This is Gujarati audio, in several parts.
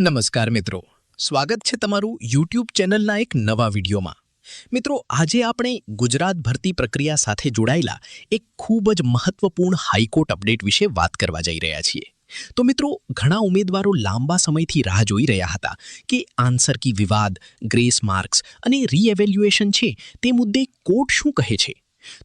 નમસ્કાર મિત્રો, સ્વાગત છે તમારું યુટ્યુબ ચેનલના એક નવા વિડીયોમાં। મિત્રો, આજે આપણે ગુજરાત ભરતી પ્રક્રિયા સાથે જોડાયેલા એક ખૂબ જ મહત્વપૂર્ણ હાઈકોર્ટ અપડેટ વિશે વાત કરવા જઈ રહ્યા છીએ। તો મિત્રો, ઘણા ઉમેદવારો લાંબા સમયથી રાહ જોઈ રહ્યા હતા કે આન્સર કી વિવાદ, ગ્રેસ માર્ક્સ અને રીએવેલ્યુએશન છે તે મુદ્દે કોર્ટ શું કહે છે।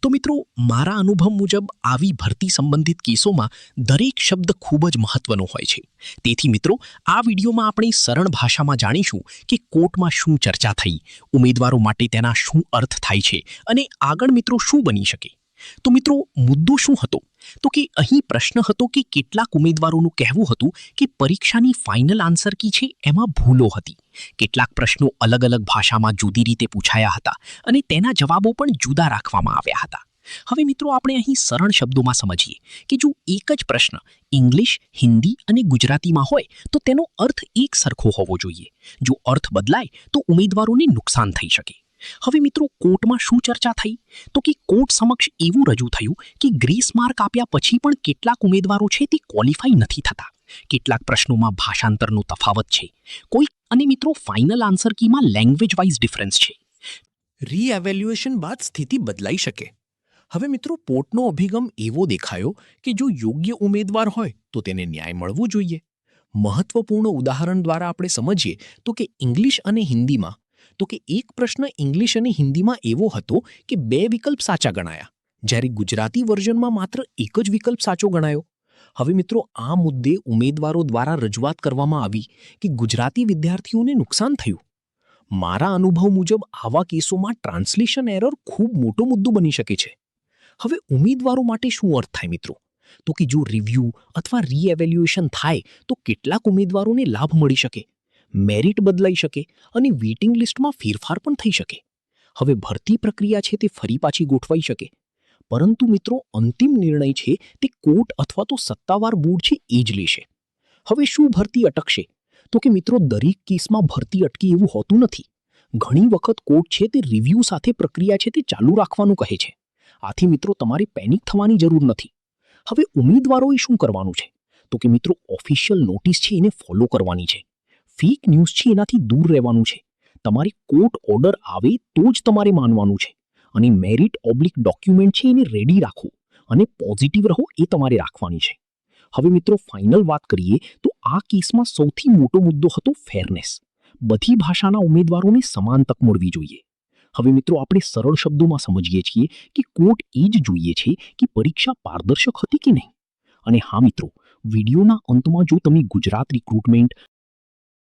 તો મિત્રો, મારા અનુભવ મુજબ આવી ભરતી સંબંધિત કેસોમાં દરેક શબ્દ ખૂબ જ મહત્વનો હોય છે। તેથી મિત્રો, આ વિડીયોમાં આપણે સરળ ભાષામાં જાણીશું કે કોર્ટમાં શું ચર્ચા થઈ, ઉમેદવારો માટે તેના શું અર્થ થાય છે અને આગળ મિત્રો શું બની શકે। તો મિત્રો, મુદ્દો શું હતો? તો કે અહીં પ્રશ્ન હતો કે કેટલાક ઉમેદવારોનું કહેવું હતું કે પરીક્ષાની ફાઇનલ આન્સર કી છે એમાં ભૂલો હતી। કેટલાક પ્રશ્નો અલગ અલગ ભાષામાં જુદી રીતે પૂછાયા હતા અને તેના જવાબો પણ જુદા રાખવામાં આવ્યા હતા। હવે મિત્રો, આપણે અહીં સરળ શબ્દોમાં સમજીએ કે જો એક જ પ્રશ્ન ઇંગ્લિશ, હિન્દી અને ગુજરાતીમાં હોય તો તેનો અર્થ એક સરખો હોવો જોઈએ। જો અર્થ બદલાય તો ઉમેદવારોને નુકસાન થઈ શકે। હવે મિત્રો, કોર્ટમાં શું ચર્ચા થઈ? તો કે કોર્ટ સમક્ષ એવું રજૂ થયું કે ગ્રેસ માર્ક આપ્યા પછી પણ કેટલાક ઉમેદવારો છે તે ક્વોલિફાઈ નથી થતા। કેટલાક પ્રશ્નોમાં ભાષાંતરનો તફાવત છે, કોઈ અને મિત્રો ફાઇનલ આન્સર કીમાં લેંગ્વેજ વાઇઝ ડિફરન્સ છે। રીએવેલ્યુએશન બાદ સ્થિતિ બદલાઈ શકે। હવે મિત્રો, કોર્ટનો અભિગમ એવો દેખાયો કે જો યોગ્ય ઉમેદવાર હોય તો તેને ન્યાય મળવો જોઈએ। મહત્વપૂર્ણ ઉદાહરણ દ્વારા આપણે સમજીએ તો કે ઇંગ્લિશ અને હિન્દીમાં તો કે એક પ્રશ્ન ઇંગ્લિશ અને હિન્દીમાં એવો હતો કે 2 વિકલ્પ સાચા ગણાયા, જ્યારે ગુજરાતી વર્ઝનમાં માત્ર એક જ વિકલ્પ સાચો ગણાયો। હવે મિત્રો, આ મુદ્દે ઉમેદવારો દ્વારા રજૂઆત કરવામાં આવી કે ગુજરાતી વિદ્યાર્થીઓને નુકસાન થયું। મારા અનુભવ મુજબ આવા કેસોમાં ટ્રાન્સલેશન એરર ખૂબ મોટો મુદ્દો બની શકે છે। હવે ઉમેદવારો માટે શું અર્થ થાય મિત્રો? તો કે જો રિવ્યૂ અથવા રીએવેલ્યુએશન થાય તો કેટલાક ઉમેદવારોને લાભ મળી શકે, મેરિટ બદલાઈ શકે અને વેઇટિંગ લિસ્ટમાં ફેરફાર પણ થઈ શકે। હવે ભરતી પ્રક્રિયા છે તે ફરી પાછી ગોઠવાઈ શકે, પરંતુ મિત્રો અંતિમ નિર્ણય છે તે કોર્ટ અથવા તો સત્તાવાર બોર્ડ છે એ જ લેશે। હવે શું ભરતી અટકશે? તો કે મિત્રો, દરેક કેસમાં ભરતી અટકે એવું હોતું નથી। ઘણી વખત કોર્ટ છે તે રિવ્યૂ સાથે પ્રક્રિયા છે તે ચાલુ રાખવાનું કહે છે। આથી મિત્રો, તમારે પેનિક થવાની જરૂર નથી। હવે ઉમેદવારોએ શું કરવાનું છે? તો કે મિત્રો, ઓફિશિયલ નોટિસ છે એને ફોલો કરવાની છે। ફેક ન્યૂઝ છે એનાથી દૂર રહેવાનું છે। તમારે કોર્ટ ઓર્ડર આવે તો જ તમારે માનવાનું છે અને મેરિટ ઓબ્લિક ડોક્યુમેન્ટ છે એને રેડી રાખો અને પોઝિટિવ રહો એ તમારે રાખવાની છે। હવે મિત્રો, ફાઇનલ વાત કરીએ તો આ કેસમાં સૌથી મોટો મુદ્દો હતો ફેરનેસ। બધી ભાષાના ઉમેદવારોને સમાન તક મળવી જોઈએ। હવે મિત્રો, આપણે સરળ શબ્દોમાં સમજીએ છીએ કે કોર્ટ એ જ જોઈએ છે કે પરીક્ષા પારદર્શક હતી કે નહીં। અને હા મિત્રો, વિડીયોના અંતમાં જો તમે ગુજરાત રિક્રુટમેન્ટ